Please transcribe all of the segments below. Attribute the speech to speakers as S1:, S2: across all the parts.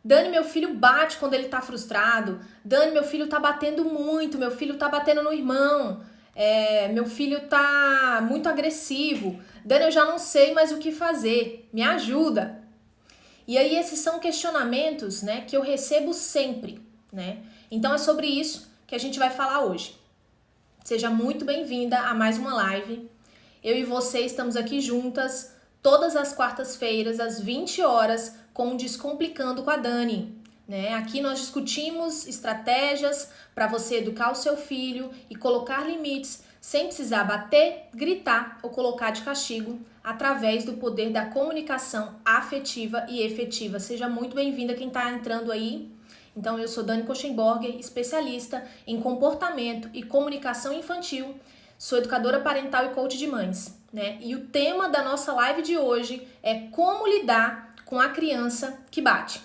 S1: Dani, meu filho bate quando ele tá frustrado. Dani, meu filho tá batendo muito, meu filho tá batendo no irmão. Meu filho tá muito agressivo. Dani, eu já não sei mais o que fazer. Me ajuda. E aí esses são questionamentos, né, que eu recebo sempre, né? Então é sobre isso que a gente vai falar hoje. Seja muito bem-vinda a mais uma live. Eu e você estamos aqui juntas todas as quartas-feiras às 20 horas com o Descomplicando com a Dani, né? Aqui nós discutimos estratégias para você educar o seu filho e colocar limites sem precisar bater, gritar ou colocar de castigo através do poder da comunicação afetiva e efetiva. Seja muito bem-vinda quem está entrando aí. Então, eu sou Dani Koschenborger, especialista em comportamento e comunicação infantil. Sou educadora parental e coach de mães, né? E o tema da nossa live de hoje é como lidar com a criança que bate.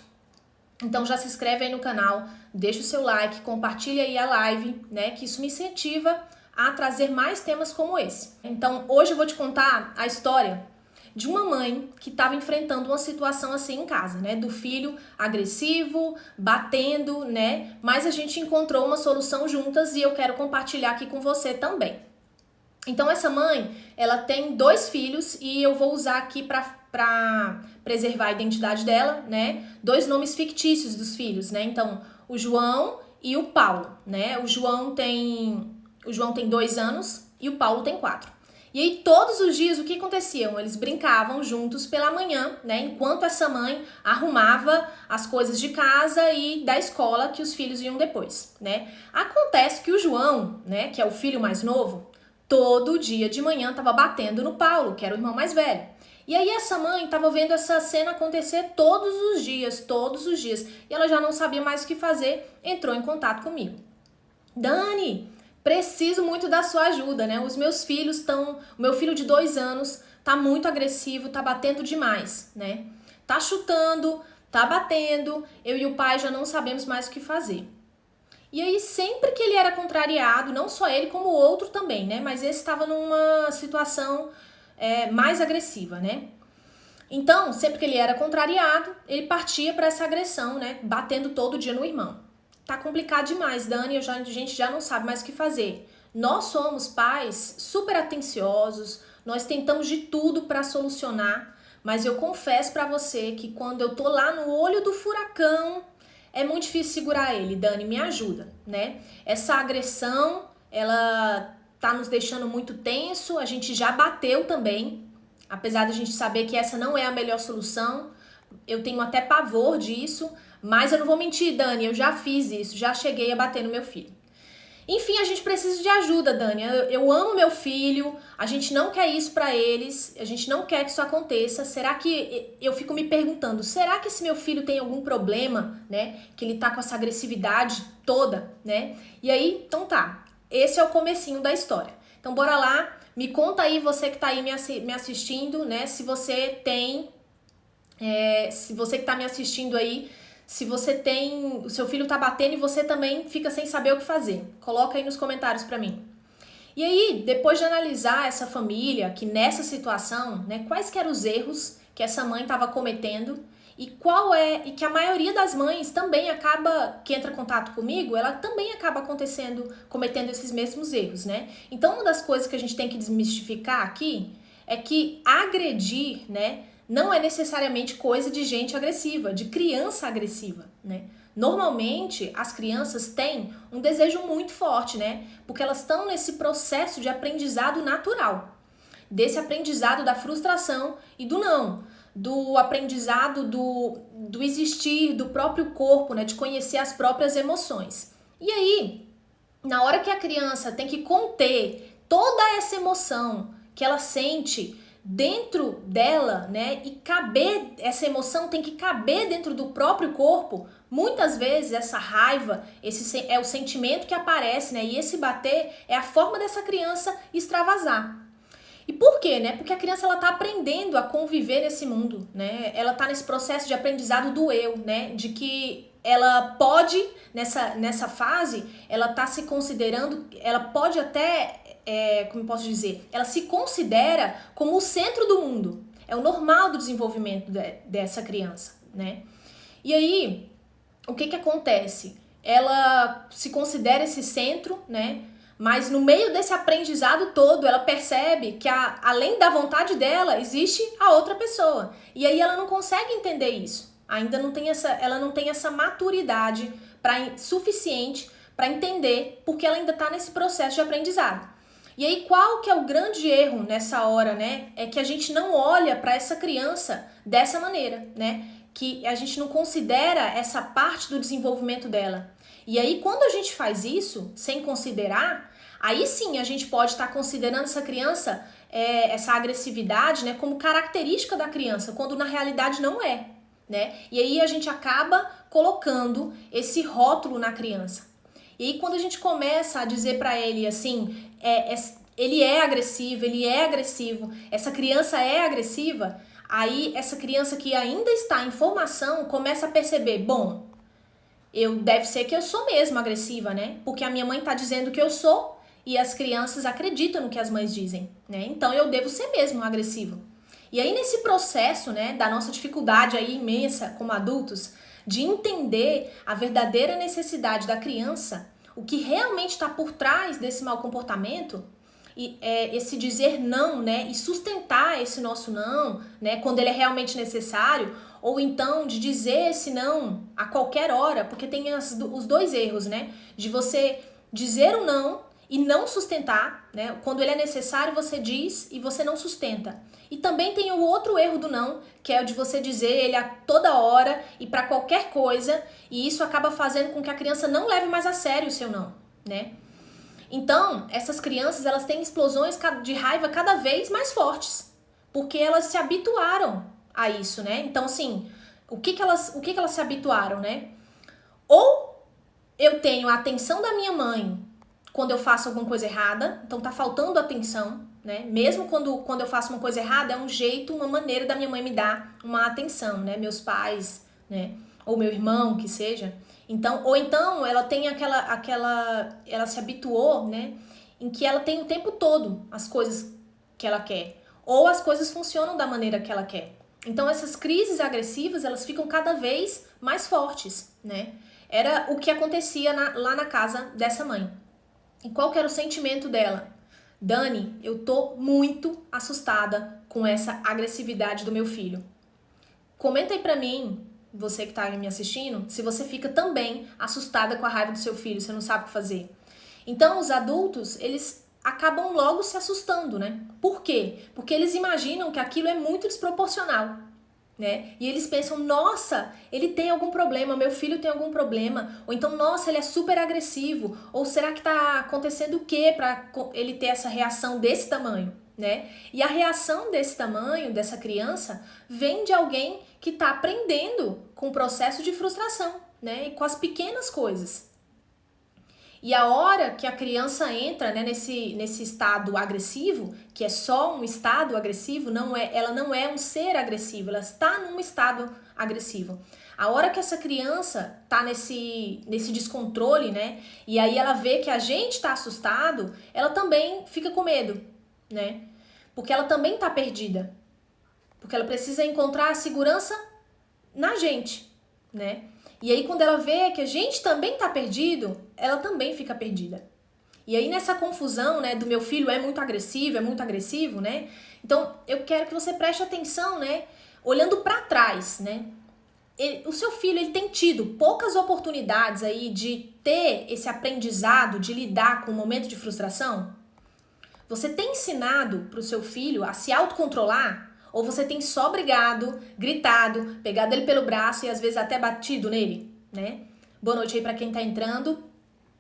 S1: Então já se inscreve aí no canal, deixa o seu like, compartilha aí a live, né? Que isso me incentiva a trazer mais temas como esse. Então hoje eu vou te contar a história de uma mãe que estava enfrentando uma situação assim em casa, né? Do filho agressivo, batendo, né? Mas a gente encontrou uma solução juntas e eu quero compartilhar aqui com você também. Então essa mãe, ela tem 2 filhos e eu vou usar aqui para preservar a identidade dela, né? 2 nomes fictícios dos filhos, né? Então, o João e o Paulo, né? O João tem 2 anos e o Paulo tem 4. E aí, todos os dias, o que aconteciam? Eles brincavam juntos pela manhã, né? Enquanto essa mãe arrumava as coisas de casa e da escola que os filhos iam depois, né? Acontece que o João, né? Que é o filho mais novo, todo dia de manhã estava batendo no Paulo, que era o irmão mais velho. E aí essa mãe estava vendo essa cena acontecer todos os dias. E ela já não sabia mais o que fazer, entrou em contato comigo. Dani, preciso muito da sua ajuda, né? Os meus filhos estão... O meu filho de 2 anos tá muito agressivo, tá batendo demais, né? Tá chutando, tá batendo, eu e o pai já não sabemos mais o que fazer. E aí, sempre que ele era contrariado, não só ele, como o outro também, né? Mas esse estava numa situação mais agressiva, né? Então, sempre que ele era contrariado, ele partia para essa agressão, né? Batendo todo dia no irmão. Tá complicado demais, Dani, a gente já não sabe mais o que fazer. Nós somos pais super atenciosos, nós tentamos de tudo para solucionar, mas eu confesso para você que quando eu tô lá no olho do furacão, é muito difícil segurar ele. Dani, me ajuda, né? Essa agressão, ela tá nos deixando muito tenso, a gente já bateu também, apesar da gente saber que essa não é a melhor solução, eu tenho até pavor disso, mas eu não vou mentir, Dani, eu já fiz isso, já cheguei a bater no meu filho. Enfim, a gente precisa de ajuda, Dani. Eu amo meu filho, a gente não quer isso pra eles, a gente não quer que isso aconteça. Será que... Eu fico me perguntando, será que esse meu filho tem algum problema, né? Que ele tá com essa agressividade toda, né? E aí, então tá, esse é o comecinho da história. Então bora lá, me conta aí, você que tá aí me assistindo, né? Se você tem... se você que tá me assistindo aí... Se você tem, o seu filho tá batendo e você também fica sem saber o que fazer. Coloca aí nos comentários pra mim. E aí, depois de analisar essa família, que nessa situação, né, quais que eram os erros que essa mãe estava cometendo e e que a maioria das mães também que entra em contato comigo, ela também acaba cometendo esses mesmos erros, né? Então, uma das coisas que a gente tem que desmistificar aqui é que agredir, né, não é necessariamente coisa de gente agressiva, de criança agressiva, né? Normalmente, as crianças têm um desejo muito forte, né? Porque elas estão nesse processo de aprendizado natural. Desse aprendizado da frustração e do não. Do aprendizado do existir, do próprio corpo, né? De conhecer as próprias emoções. E aí, na hora que a criança tem que conter toda essa emoção que ela sente dentro dela, né, e essa emoção tem que caber dentro do próprio corpo, muitas vezes essa raiva, esse é o sentimento que aparece, né, e esse bater é a forma dessa criança extravasar. E por quê, né? Porque a criança, ela tá aprendendo a conviver nesse mundo, né, ela tá nesse processo de aprendizado do eu, né, de que ela pode, nessa fase, ela tá se considerando, ela pode até... como eu posso dizer, ela se considera como o centro do mundo. É o normal do desenvolvimento dessa criança, né? E aí, o que que acontece? Ela se considera esse centro, né? Mas no meio desse aprendizado todo, ela percebe que além da vontade dela, existe a outra pessoa. E aí ela não consegue entender isso. Ainda não tem ela não tem essa maturidade suficiente para entender, porque ela ainda está nesse processo de aprendizado. E aí qual que é o grande erro nessa hora, né? É que a gente não olha para essa criança dessa maneira, né? Que a gente não considera essa parte do desenvolvimento dela. E aí quando a gente faz isso, sem considerar, aí sim a gente pode estar considerando essa criança, essa agressividade, né, como característica da criança, quando na realidade não é, né? E aí a gente acaba colocando esse rótulo na criança. E aí quando a gente começa a dizer para ele assim, ele é agressivo, essa criança é agressiva, aí essa criança que ainda está em formação começa a perceber, bom, deve ser que eu sou mesmo agressiva, né? Porque a minha mãe tá dizendo que eu sou e as crianças acreditam no que as mães dizem, né? Então eu devo ser mesmo agressivo. E aí nesse processo, né, da nossa dificuldade aí imensa como adultos, de entender a verdadeira necessidade da criança, o que realmente está por trás desse mau comportamento, e esse dizer não, né, e sustentar esse nosso não, né, quando ele é realmente necessário, ou então de dizer esse não a qualquer hora, porque tem os dois erros, né, de você dizer o não e não sustentar, né, quando ele é necessário você diz e você não sustenta. E também tem o outro erro do não, que é o de você dizer ele a toda hora e para qualquer coisa, e isso acaba fazendo com que a criança não leve mais a sério o seu não, né? Então, essas crianças, elas têm explosões de raiva cada vez mais fortes, porque elas se habituaram a isso, né? Então, assim, o que que elas se habituaram, né? Ou eu tenho a atenção da minha mãe quando eu faço alguma coisa errada, então tá faltando atenção, né? Mesmo quando eu faço uma coisa errada, é um jeito, uma maneira da minha mãe me dar uma atenção, né? Meus pais, né? Ou meu irmão, que seja. Então, ou então ela tem ela se habituou, né? Em que ela tem o tempo todo as coisas que ela quer. Ou as coisas funcionam da maneira que ela quer. Então essas crises agressivas, elas ficam cada vez mais fortes, né? Era o que acontecia lá na casa dessa mãe. E qual que era o sentimento dela? Dani, eu tô muito assustada com essa agressividade do meu filho. Comenta aí pra mim, você que tá me assistindo, se você fica também assustada com a raiva do seu filho, você não sabe o que fazer. Então, os adultos, eles acabam logo se assustando, né? Por quê? Porque eles imaginam que aquilo é muito desproporcional, né? E eles pensam, nossa, ele tem algum problema, meu filho tem algum problema, ou então, nossa, ele é super agressivo, ou será que tá acontecendo o quê para ele ter essa reação desse tamanho, né? E a reação desse tamanho, dessa criança, vem de alguém que tá aprendendo com o processo de frustração, né? E com as pequenas coisas. E a hora que a criança entra, né, nesse estado agressivo, que é só um estado agressivo, ela não é um ser agressivo, ela está num estado agressivo. A hora que essa criança está nesse descontrole, né, e aí ela vê que a gente está assustado, ela também fica com medo, né, porque ela também está perdida, porque ela precisa encontrar a segurança na gente, né. E aí quando ela vê que a gente também tá perdido, ela também fica perdida. E aí nessa confusão, né, do meu filho é muito agressivo, né? Então eu quero que você preste atenção, né, olhando para trás, né? O seu filho, ele tem tido poucas oportunidades aí de ter esse aprendizado, de lidar com o momento de frustração? Você tem ensinado pro seu filho a se autocontrolar? Ou você tem só brigado, gritado, pegado ele pelo braço e às vezes até batido nele, né? Boa noite aí pra quem tá entrando.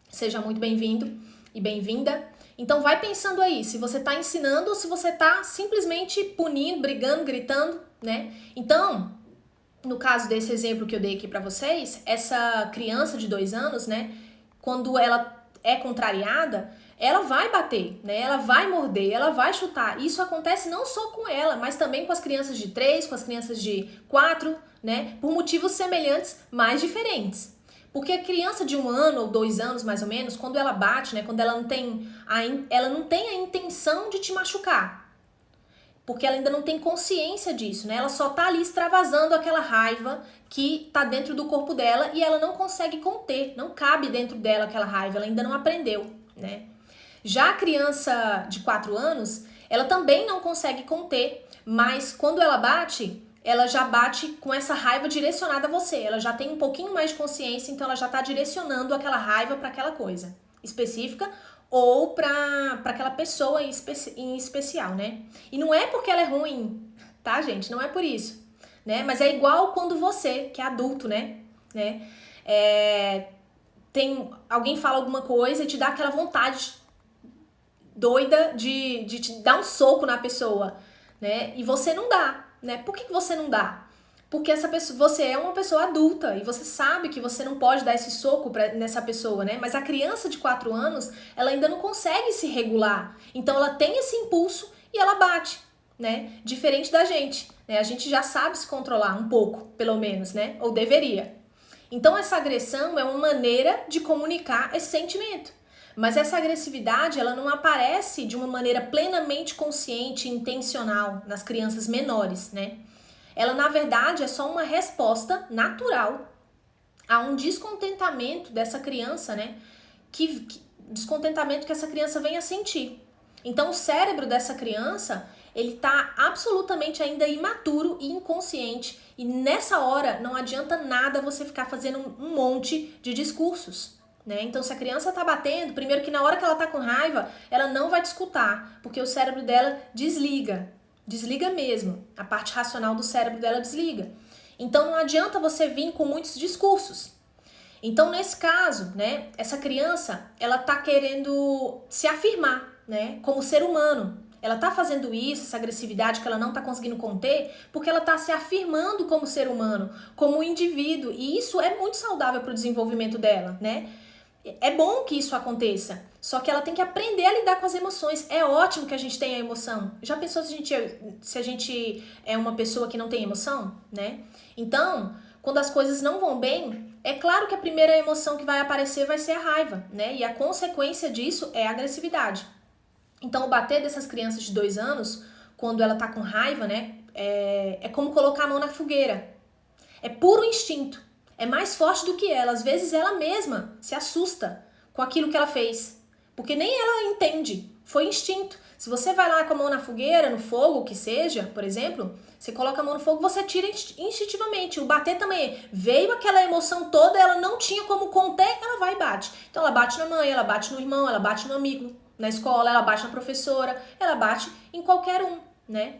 S1: Seja muito bem-vindo e bem-vinda. Então vai pensando aí, se você tá ensinando ou se você tá simplesmente punindo, brigando, gritando, né? Então, no caso desse exemplo que eu dei aqui pra vocês, essa criança de 2 anos, né? Quando ela é contrariada, ela vai bater, né? Ela vai morder, ela vai chutar. Isso acontece não só com ela, mas também com as crianças de 3, com as crianças de 4, né? Por motivos semelhantes, mas diferentes. Porque a criança de 1 ano ou 2 anos, mais ou menos, quando ela bate, né? Quando ela não tem a intenção de te machucar. Porque ela ainda não tem consciência disso, né? Ela só tá ali extravasando aquela raiva que tá dentro do corpo dela e ela não consegue conter, não cabe dentro dela aquela raiva, ela ainda não aprendeu, né? Já a criança de 4 anos, ela também não consegue conter, mas quando ela bate, ela já bate com essa raiva direcionada a você. Ela já tem um pouquinho mais de consciência, então ela já tá direcionando aquela raiva para aquela coisa específica ou para aquela pessoa em especial, né? E não é porque ela é ruim, tá, gente? Não é por isso, né? Mas é igual quando você, que é adulto, né? Alguém fala alguma coisa e te dá aquela vontade doida de te dar um soco na pessoa, né? E você não dá, né? Por que você não dá? Porque essa pessoa, você é uma pessoa adulta e você sabe que você não pode dar esse soco nessa pessoa, né? Mas a criança de 4 anos, ela ainda não consegue se regular. Então ela tem esse impulso e ela bate, né? Diferente da gente, né? A gente já sabe se controlar um pouco, pelo menos, né? Ou deveria. Então essa agressão é uma maneira de comunicar esse sentimento. Mas essa agressividade, ela não aparece de uma maneira plenamente consciente e intencional nas crianças menores, né? Ela, na verdade, é só uma resposta natural a um descontentamento dessa criança, né? Descontentamento que essa criança vem a sentir. Então, o cérebro dessa criança, ele tá absolutamente ainda imaturo e inconsciente. E nessa hora, não adianta nada você ficar fazendo um monte de discursos, né? Então, se a criança tá batendo, primeiro que na hora que ela tá com raiva, ela não vai te escutar, porque o cérebro dela desliga. Desliga mesmo. A parte racional do cérebro dela desliga. Então, não adianta você vir com muitos discursos. Então, nesse caso, né, essa criança, ela tá querendo se afirmar, né, como ser humano. Ela tá fazendo isso, essa agressividade que ela não tá conseguindo conter, porque ela tá se afirmando como ser humano, como um indivíduo. E isso é muito saudável para o desenvolvimento dela, né? É bom que isso aconteça, só que ela tem que aprender a lidar com as emoções. É ótimo que a gente tenha emoção. Já pensou se a gente é uma pessoa que não tem emoção, né? Então, quando as coisas não vão bem, é claro que a primeira emoção que vai aparecer vai ser a raiva, né? E a consequência disso é a agressividade. Então, o bater dessas crianças de 2 anos, quando ela tá com raiva, né? É como colocar a mão na fogueira. É puro instinto. É mais forte do que ela. Às vezes ela mesma se assusta com aquilo que ela fez. Porque nem ela entende. Foi instinto. Se você vai lá com a mão na fogueira, no fogo, o que seja, por exemplo, você coloca a mão no fogo, você tira instintivamente. O bater também. Veio aquela emoção toda, ela não tinha como conter, ela vai e bate. Então ela bate na mãe, ela bate no irmão, ela bate no amigo, na escola, ela bate na professora, ela bate em qualquer um, né?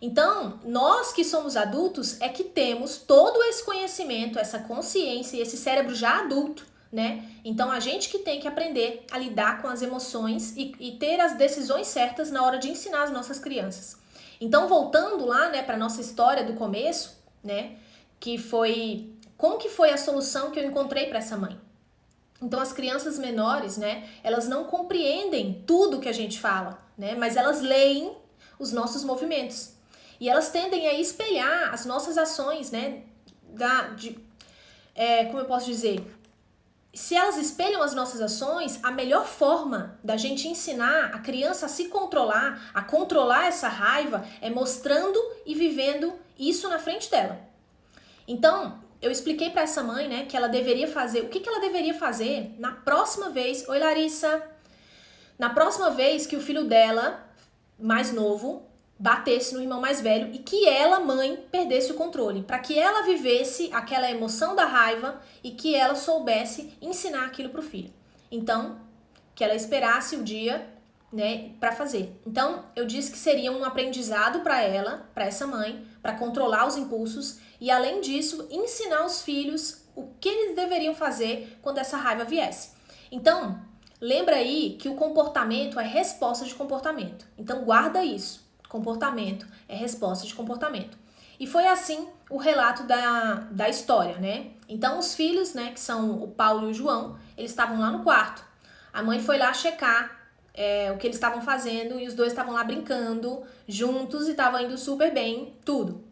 S1: Então, nós que somos adultos é que temos todo esse conhecimento, essa consciência e esse cérebro já adulto, né? Então, a gente que tem que aprender a lidar com as emoções e ter as decisões certas na hora de ensinar as nossas crianças. Então, voltando lá, né, para nossa história do começo, né, que foi como que foi a solução que eu encontrei para essa mãe. Então, as crianças menores, né, elas não compreendem tudo que a gente fala, né, mas elas leem os nossos movimentos. E elas tendem a espelhar as nossas ações, né? Como eu posso dizer? Se elas espelham as nossas ações, a melhor forma da gente ensinar a criança a se controlar, a controlar essa raiva, é mostrando e vivendo isso na frente dela. Então, eu expliquei para essa mãe, né, que ela deveria fazer, o que ela deveria fazer na próxima vez. Oi, Larissa. Na próxima vez que o filho dela, mais novo, batesse no irmão mais velho e que ela, mãe, perdesse o controle, para que ela vivesse aquela emoção da raiva e que ela soubesse ensinar aquilo pro filho. Então, que ela esperasse o dia, né, para fazer. Então, eu disse que seria um aprendizado para ela, para essa mãe, para controlar os impulsos e, além disso, ensinar os filhos o que eles deveriam fazer quando essa raiva viesse. Então, lembra aí que o comportamento é resposta de comportamento. Então, guarda isso. Comportamento é resposta de comportamento. E foi assim o relato da história, né? Então, os filhos, né, que são o Paulo e o João, eles estavam lá no quarto. A mãe foi lá checar o que eles estavam fazendo e os dois estavam lá brincando juntos e estavam indo super bem, tudo.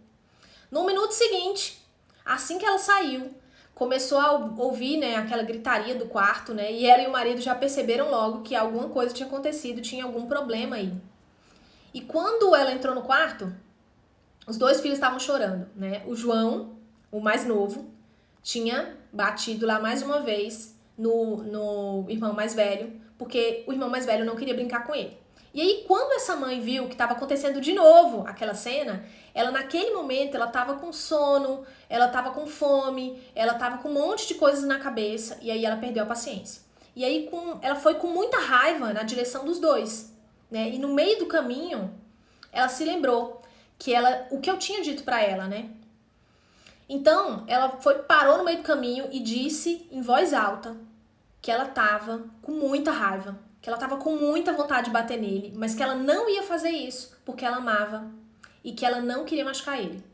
S1: No minuto seguinte, assim que ela saiu, começou a ouvir, né, aquela gritaria do quarto, né? E ela e o marido já perceberam logo que alguma coisa tinha acontecido, tinha algum problema aí. E quando ela entrou no quarto, os dois filhos estavam chorando, né? O João o mais novo, tinha batido lá mais uma vez no irmão mais velho, porque o irmão mais velho não queria brincar com ele. E aí, quando essa mãe viu que estava acontecendo de novo aquela cena, ela naquele momento, ela estava com sono, ela estava com fome, ela estava com um monte de coisas na cabeça, e aí ela perdeu a paciência. E aí, ela foi com muita raiva na direção dos dois, né? E no meio do caminho, ela se lembrou que o que eu tinha dito para ela, né? Então, ela parou no meio do caminho e disse em voz alta que ela tava com muita raiva, que ela tava com muita vontade de bater nele, mas que ela não ia fazer isso porque ela amava e que ela não queria machucar ele.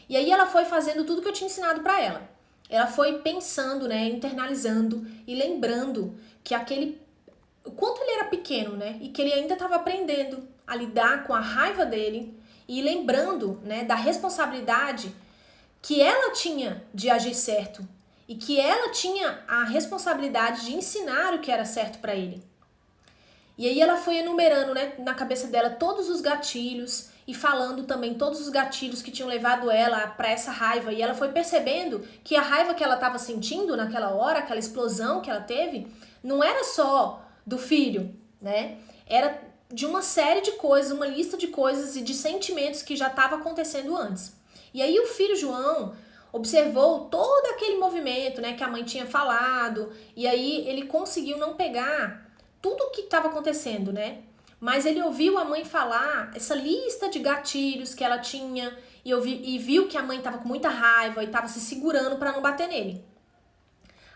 S1: E aí ela foi fazendo tudo que eu tinha ensinado para ela. Ela foi pensando, né, internalizando e lembrando que o quanto ele era pequeno, né, e que ele ainda estava aprendendo a lidar com a raiva dele e lembrando, né, da responsabilidade que ela tinha de agir certo e que ela tinha a responsabilidade de ensinar o que era certo para ele. E aí ela foi enumerando, né, na cabeça dela todos os gatilhos e falando também todos os gatilhos que tinham levado ela para essa raiva. E ela foi percebendo que a raiva que ela estava sentindo naquela hora, aquela explosão que ela teve, não era só do filho, né? Era de uma série de coisas, uma lista de coisas e de sentimentos que já estava acontecendo antes. E aí o filho João observou todo aquele movimento, né, que a mãe tinha falado, e aí ele conseguiu não pegar tudo o que estava acontecendo, né? Mas ele ouviu a mãe falar essa lista de gatilhos que ela tinha e viu que a mãe estava com muita raiva e estava se segurando para não bater nele.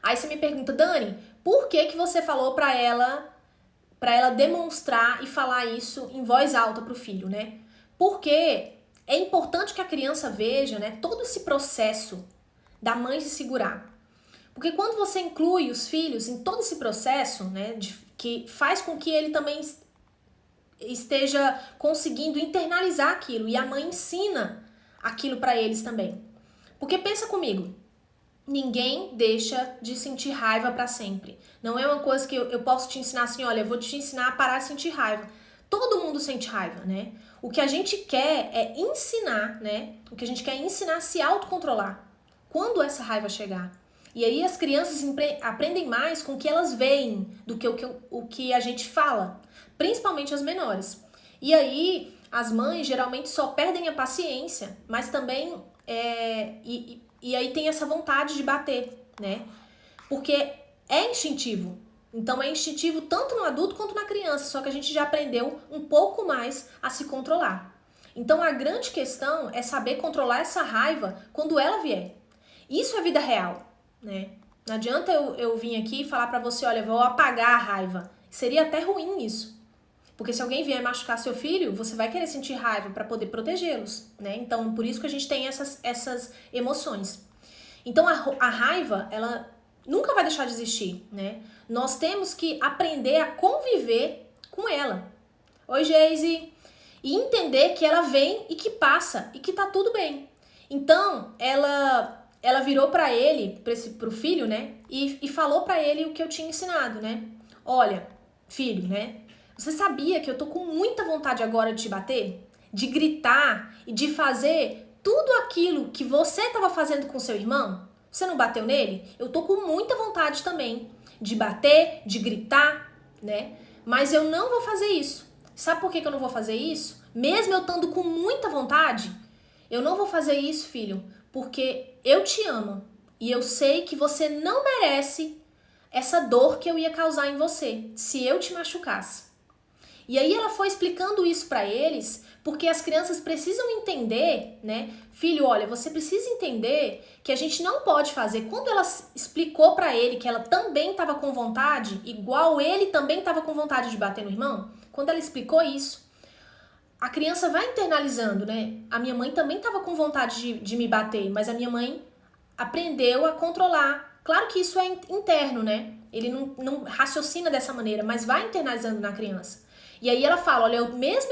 S1: Aí você me pergunta, Dani, por que você falou para ela demonstrar e falar isso em voz alta pro filho, né? Porque é importante que a criança veja, né, todo esse processo da mãe se segurar. Porque quando você inclui os filhos em todo esse processo, né, que faz com que ele também esteja conseguindo internalizar aquilo e a mãe ensina aquilo para eles também. Porque pensa comigo, ninguém deixa de sentir raiva para sempre. Não é uma coisa que eu posso te ensinar assim, olha, eu vou te ensinar a parar de sentir raiva. Todo mundo sente raiva, né? O que a gente quer é ensinar, né? O que a gente quer é ensinar a se autocontrolar quando essa raiva chegar. E aí as crianças aprendem mais com o que elas veem do que o que a gente fala, principalmente as menores. E aí as mães geralmente só perdem a paciência, mas também e aí tem essa vontade de bater, né? Porque é instintivo. Então é instintivo tanto no adulto quanto na criança, só que a gente já aprendeu um pouco mais a se controlar. Então a grande questão é saber controlar essa raiva quando ela vier. Isso é vida real, né? Não adianta eu vir aqui e falar pra você, olha, vou apagar a raiva. Seria até ruim isso. Porque se alguém vier machucar seu filho, você vai querer sentir raiva para poder protegê-los, né? Então, por isso que a gente tem essas emoções. Então, a raiva, ela nunca vai deixar de existir, né? Nós temos que aprender a conviver com ela. Oi, Geise! E entender que ela vem e que passa e que tá tudo bem. Então, ela virou para ele, pro filho, né? E falou para ele o que eu tinha ensinado, né? Olha, filho, né? Você sabia que eu tô com muita vontade agora de te bater? De gritar e de fazer tudo aquilo que você estava fazendo com seu irmão? Você não bateu nele? Eu tô com muita vontade também de bater, de gritar, né? Mas eu não vou fazer isso. Sabe por que eu não vou fazer isso? Mesmo eu estando com muita vontade, eu não vou fazer isso, filho, porque eu te amo e eu sei que você não merece essa dor que eu ia causar em você se eu te machucasse. E aí ela foi explicando isso para eles, porque as crianças precisam entender, né? Filho, olha, você precisa entender que a gente não pode fazer. Quando ela explicou para ele que ela também estava com vontade, igual ele também estava com vontade de bater no irmão, quando ela explicou isso, a criança vai internalizando, né? A minha mãe também estava com vontade de me bater, mas a minha mãe aprendeu a controlar. Claro que isso é interno, né? Ele não raciocina dessa maneira, mas vai internalizando na criança. E aí ela fala, olha, mesmo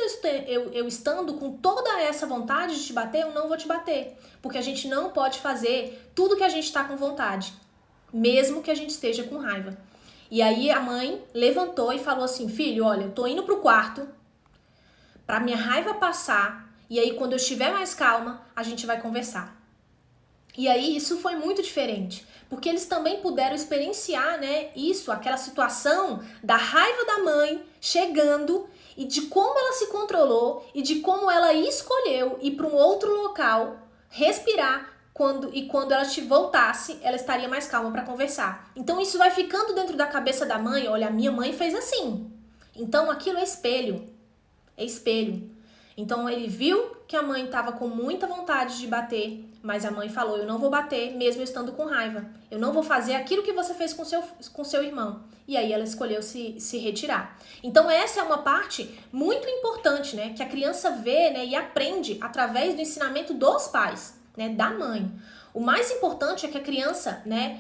S1: eu estando com toda essa vontade de te bater, eu não vou te bater. Porque a gente não pode fazer tudo que a gente está com vontade, mesmo que a gente esteja com raiva. E aí a mãe levantou e falou assim, filho, olha, eu tô indo pro quarto pra minha raiva passar, e aí quando eu estiver mais calma, a gente vai conversar. E aí isso foi muito diferente, porque eles também puderam experienciar, né, isso, aquela situação da raiva da mãe chegando e de como ela se controlou e de como ela escolheu ir para um outro local, respirar, quando ela te voltasse, ela estaria mais calma para conversar. Então isso vai ficando dentro da cabeça da mãe, olha, a minha mãe fez assim. Então aquilo é espelho. É espelho. Então ele viu que a mãe estava com muita vontade de bater, mas a mãe falou, eu não vou bater mesmo estando com raiva. Eu não vou fazer aquilo que você fez com seu irmão. E aí ela escolheu se retirar. Então essa é uma parte muito importante, né? Que a criança vê, né, e aprende através do ensinamento dos pais, né, da mãe. O mais importante é que a criança, né,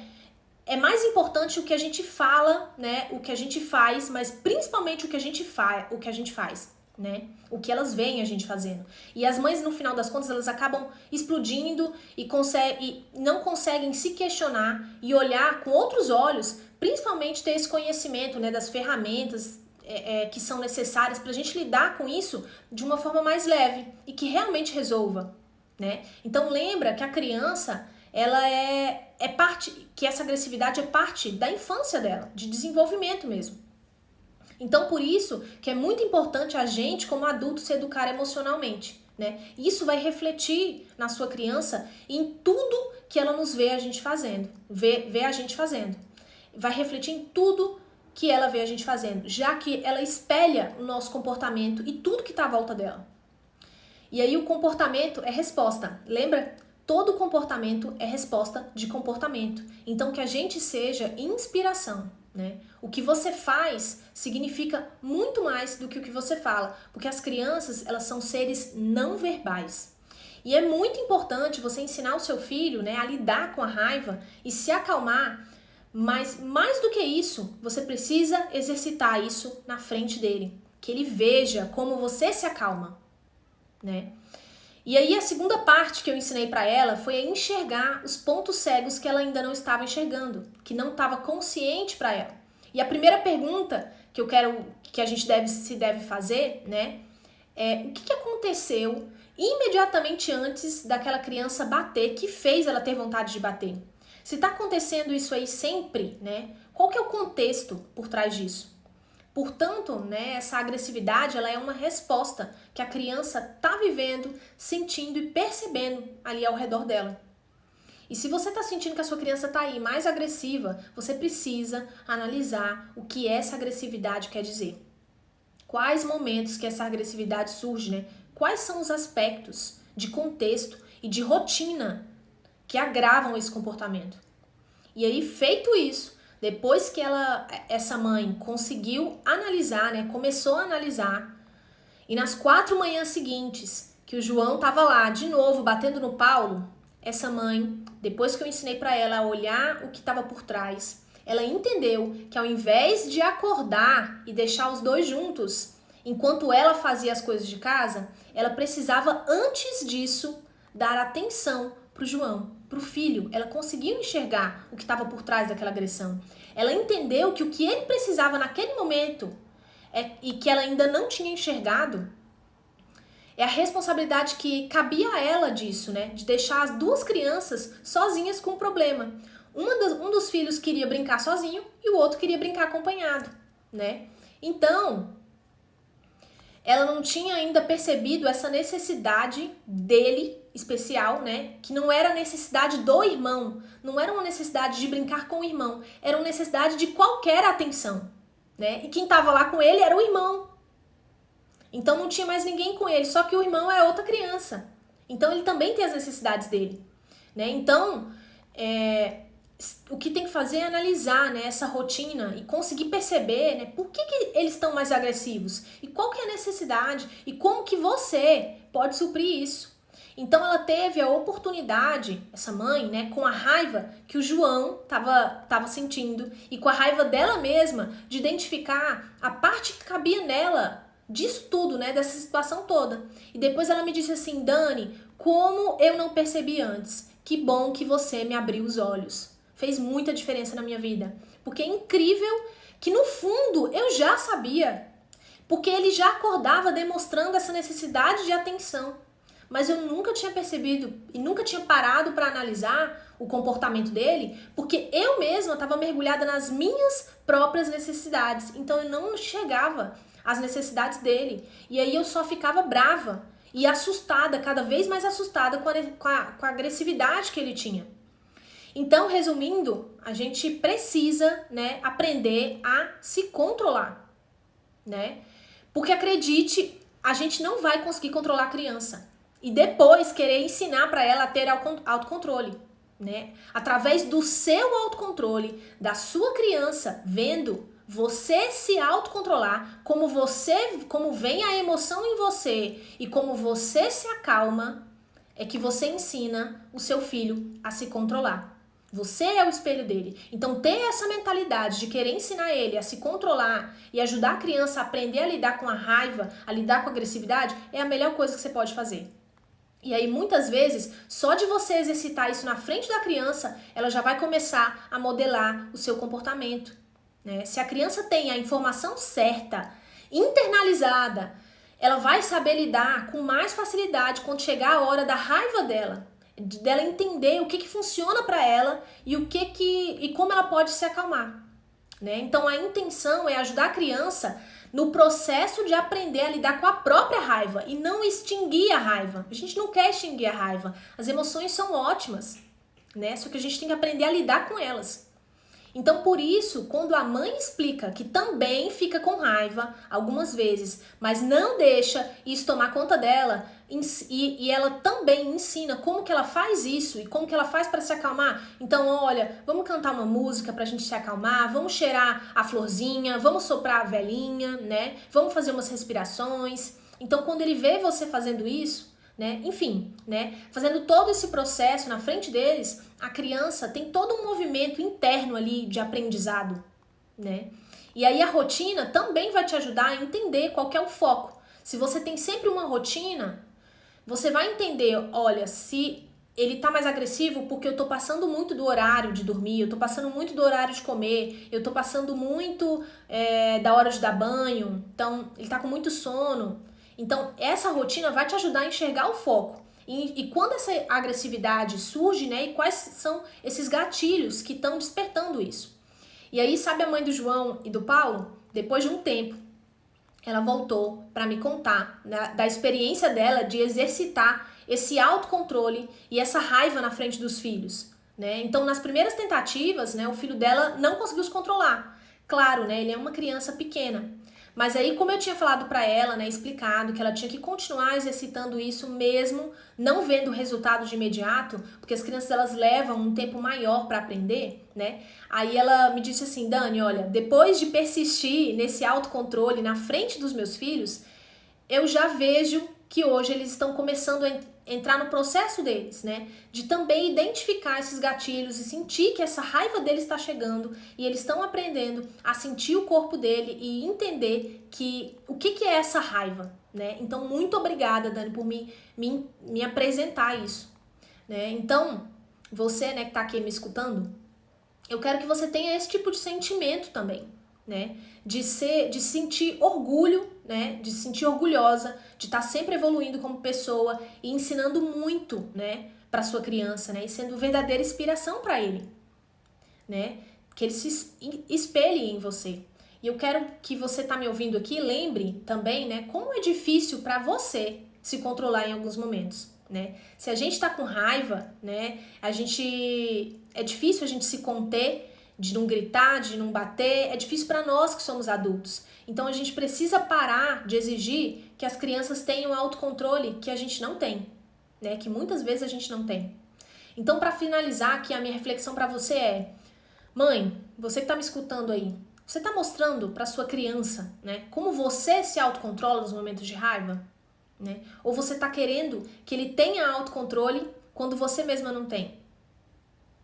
S1: é mais importante o que a gente fala, né, o que a gente faz, mas principalmente o que a gente faz, né? O que elas veem a gente fazendo. E as mães, no final das contas, elas acabam explodindo e não conseguem se questionar e olhar com outros olhos, principalmente ter esse conhecimento, né, das ferramentas que são necessárias para a gente lidar com isso de uma forma mais leve e que realmente resolva, né? Então lembra que a criança, ela é parte, que essa agressividade é parte da infância dela, de desenvolvimento mesmo. Então por isso que é muito importante a gente, como adulto, se educar emocionalmente, né? Isso vai refletir na sua criança em tudo que ela nos vê a gente fazendo, vê a gente fazendo. Vai refletir em tudo que ela vê a gente fazendo, já que ela espelha o nosso comportamento e tudo que está à volta dela. E aí o comportamento é resposta, lembra? Todo comportamento é resposta de comportamento. Então que a gente seja inspiração, né? O que você faz significa muito mais do que o que você fala, porque as crianças, elas são seres não verbais. E é muito importante você ensinar o seu filho, né, a lidar com a raiva e se acalmar, mas mais do que isso, você precisa exercitar isso na frente dele, que ele veja como você se acalma, né? E aí a segunda parte que eu ensinei para ela foi a enxergar os pontos cegos que ela ainda não estava enxergando, que não estava consciente para ela. E a primeira pergunta que eu quero que a gente deve fazer, né, é o que aconteceu imediatamente antes daquela criança bater, que fez ela ter vontade de bater. Se está acontecendo isso aí sempre, né, qual que é o contexto por trás disso? Portanto, né, essa agressividade, ela é uma resposta que a criança está vivendo, sentindo e percebendo ali ao redor dela. E se você está sentindo que a sua criança está aí mais agressiva, você precisa analisar o que essa agressividade quer dizer. Quais momentos que essa agressividade surge, né? Quais são os aspectos de contexto e de rotina que agravam esse comportamento. E aí, feito isso, depois que essa mãe conseguiu analisar, né, começou a analisar, e nas 4 manhãs seguintes, que o João estava lá de novo batendo no Paulo, essa mãe, depois que eu ensinei para ela a olhar o que estava por trás, ela entendeu que ao invés de acordar e deixar os dois juntos, enquanto ela fazia as coisas de casa, ela precisava antes disso dar atenção para o João, para o filho. Ela conseguiu enxergar o que estava por trás daquela agressão. Ela entendeu que o que ele precisava naquele momento e que ela ainda não tinha enxergado é a responsabilidade que cabia a ela disso, né? De deixar as duas crianças sozinhas com o problema. Um dos filhos queria brincar sozinho e o outro queria brincar acompanhado, né? Então, ela não tinha ainda percebido essa necessidade dele especial, né? Que não era a necessidade do irmão, não era uma necessidade de brincar com o irmão, era uma necessidade de qualquer atenção, né? E quem estava lá com ele era o irmão. Então não tinha mais ninguém com ele, só que o irmão é outra criança. Então ele também tem as necessidades dele, né? Então, o que tem que fazer é analisar, né, essa rotina e conseguir perceber, né, por que eles estão mais agressivos e qual que é a necessidade e como que você pode suprir isso. Então ela teve a oportunidade, essa mãe, né, com a raiva que o João tava sentindo e com a raiva dela mesma, de identificar a parte que cabia nela disso tudo, né, dessa situação toda. E depois ela me disse assim: Dani, como eu não percebi antes? Que bom que você me abriu os olhos. Fez muita diferença na minha vida. Porque é incrível que no fundo eu já sabia. Porque ele já acordava demonstrando essa necessidade de atenção. mas eu nunca tinha percebido e nunca tinha parado para analisar o comportamento dele, porque eu mesma estava mergulhada nas minhas próprias necessidades. Então eu não enxergava as necessidades dele. E aí eu só ficava brava e assustada, cada vez mais assustada com a agressividade que ele tinha. Então, resumindo, a gente precisa, né, aprender a se controlar, né? Porque acredite, a gente não vai conseguir controlar a criança e depois querer ensinar para ela a ter autocontrole, né? Através do seu autocontrole, da sua criança, vendo você se autocontrolar, como vem a emoção em você e como você se acalma, é que você ensina o seu filho a se controlar. Você é o espelho dele. Então, ter essa mentalidade de querer ensinar ele a se controlar e ajudar a criança a aprender a lidar com a raiva, a lidar com a agressividade, é a melhor coisa que você pode fazer. E aí, muitas vezes, só de você exercitar isso na frente da criança, ela já vai começar a modelar o seu comportamento, né? Se a criança tem a informação certa, internalizada, ela vai saber lidar com mais facilidade quando chegar a hora da raiva dela entender o que funciona para ela e e como ela pode se acalmar, né? Então a intenção é ajudar a criança no processo de aprender a lidar com a própria raiva e não extinguir a raiva. A gente não quer extinguir a raiva. As emoções são ótimas, né? Só que a gente tem que aprender a lidar com elas. Então, por isso, quando a mãe explica que também fica com raiva algumas vezes, mas não deixa isso tomar conta dela, e ela também ensina como que ela faz isso e como que ela faz para se acalmar. Então, olha, vamos cantar uma música pra gente se acalmar, vamos cheirar a florzinha, vamos soprar a velhinha, né? Vamos fazer umas respirações. Então, quando ele vê você fazendo isso, né? Enfim, né? Fazendo todo esse processo na frente deles, a criança tem todo um movimento interno ali de aprendizado, né? E aí a rotina também vai te ajudar a entender qual que é o foco. Se você tem sempre uma rotina, você vai entender, olha, se ele tá mais agressivo porque eu tô passando muito do horário de dormir, eu tô passando muito do horário de comer, eu tô passando muito da hora de dar banho, então ele tá com muito sono. Então, essa rotina vai te ajudar a enxergar o foco. E quando essa agressividade surge, né? E quais são esses gatilhos que estão despertando isso? E aí, sabe a mãe do João e do Paulo? Depois de um tempo, ela voltou para me contar da experiência dela de exercitar esse autocontrole e essa raiva na frente dos filhos, né? Então, nas primeiras tentativas, né? O filho dela não conseguiu se controlar. Claro, né? Ele é uma criança pequena. Mas aí, como eu tinha falado para ela, né, explicado que ela tinha que continuar exercitando isso mesmo, não vendo resultado de imediato, porque as crianças elas levam um tempo maior para aprender, né? Aí ela me disse assim, Dani, olha, depois de persistir nesse autocontrole na frente dos meus filhos, eu já vejo que hoje eles estão começando a entrar no processo deles, né? De também identificar esses gatilhos e sentir que essa raiva deles está chegando e eles estão aprendendo a sentir o corpo dele e entender que o que é essa raiva, né? Então, muito obrigada, Dani, por me apresentar isso, né? Então, você, né, que tá aqui me escutando, eu quero que você tenha esse tipo de sentimento também, né? De sentir orgulho, né? De se sentir orgulhosa, de estar sempre evoluindo como pessoa e ensinando muito, né? Para sua criança, né? E sendo verdadeira inspiração para ele, né? Que ele se espelhe em você. E eu quero que você tá me ouvindo aqui, lembre também, né? Como é difícil para você se controlar em alguns momentos, né? Se a gente tá com raiva, né? É difícil a gente se conter, de não gritar, de não bater, é difícil para nós que somos adultos. Então a gente precisa parar de exigir que as crianças tenham autocontrole que a gente não tem, né? Que muitas vezes a gente não tem. Então, para finalizar aqui, a minha reflexão para você é: mãe, você que tá me escutando aí, você tá mostrando para sua criança, né, como você se autocontrola nos momentos de raiva, né? Ou você tá querendo que ele tenha autocontrole quando você mesma não tem?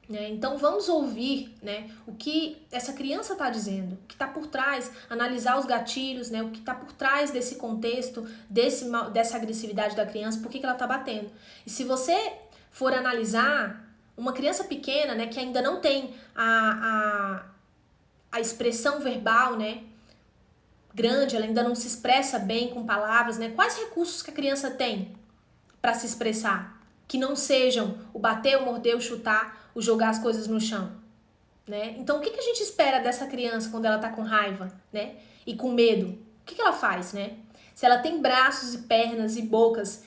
S1: Então vamos ouvir, né, o que essa criança está dizendo, o que está por trás, analisar os gatilhos, né, o que está por trás desse contexto, dessa agressividade da criança, por que ela está batendo. E se você for analisar uma criança pequena, né, que ainda não tem a expressão verbal, né, grande, ela ainda não se expressa bem com palavras, né, quais recursos que a criança tem para se expressar, que não sejam o bater, o morder, o chutar, o jogar as coisas no chão, né? Então, o que a gente espera dessa criança quando ela tá com raiva, né? E com medo? O que ela faz, né? Se ela tem braços e pernas e bocas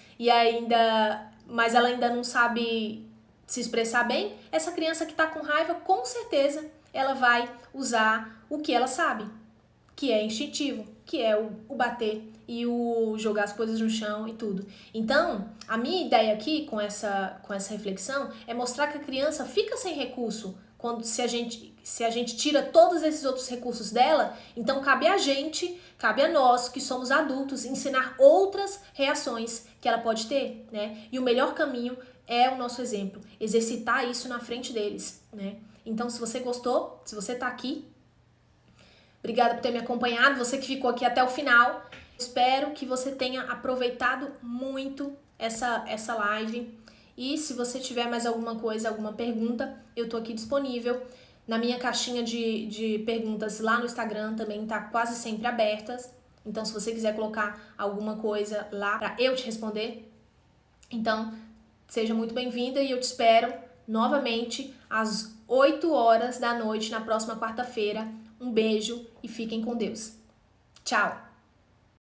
S1: mas ela ainda não sabe se expressar bem, essa criança que tá com raiva, com certeza, ela vai usar o que ela sabe, que é instintivo, que é o bater e o jogar as coisas no chão e tudo. Então, a minha ideia aqui com essa reflexão é mostrar que a criança fica sem recurso se a gente tira todos esses outros recursos dela. Então cabe a nós que somos adultos ensinar outras reações que ela pode ter, né? E o melhor caminho é o nosso exemplo, exercitar isso na frente deles, né? Então, se você gostou, se você tá aqui, obrigada por ter me acompanhado, você que ficou aqui até o final. Espero que você tenha aproveitado muito essa live. E se você tiver mais alguma coisa, alguma pergunta, eu tô aqui disponível. Na minha caixinha de perguntas lá no Instagram também tá quase sempre abertas. Então, se você quiser colocar alguma coisa lá pra eu te responder, então seja muito bem-vinda e eu te espero novamente às 8 horas da noite na próxima quarta-feira. Um beijo e fiquem com Deus. Tchau!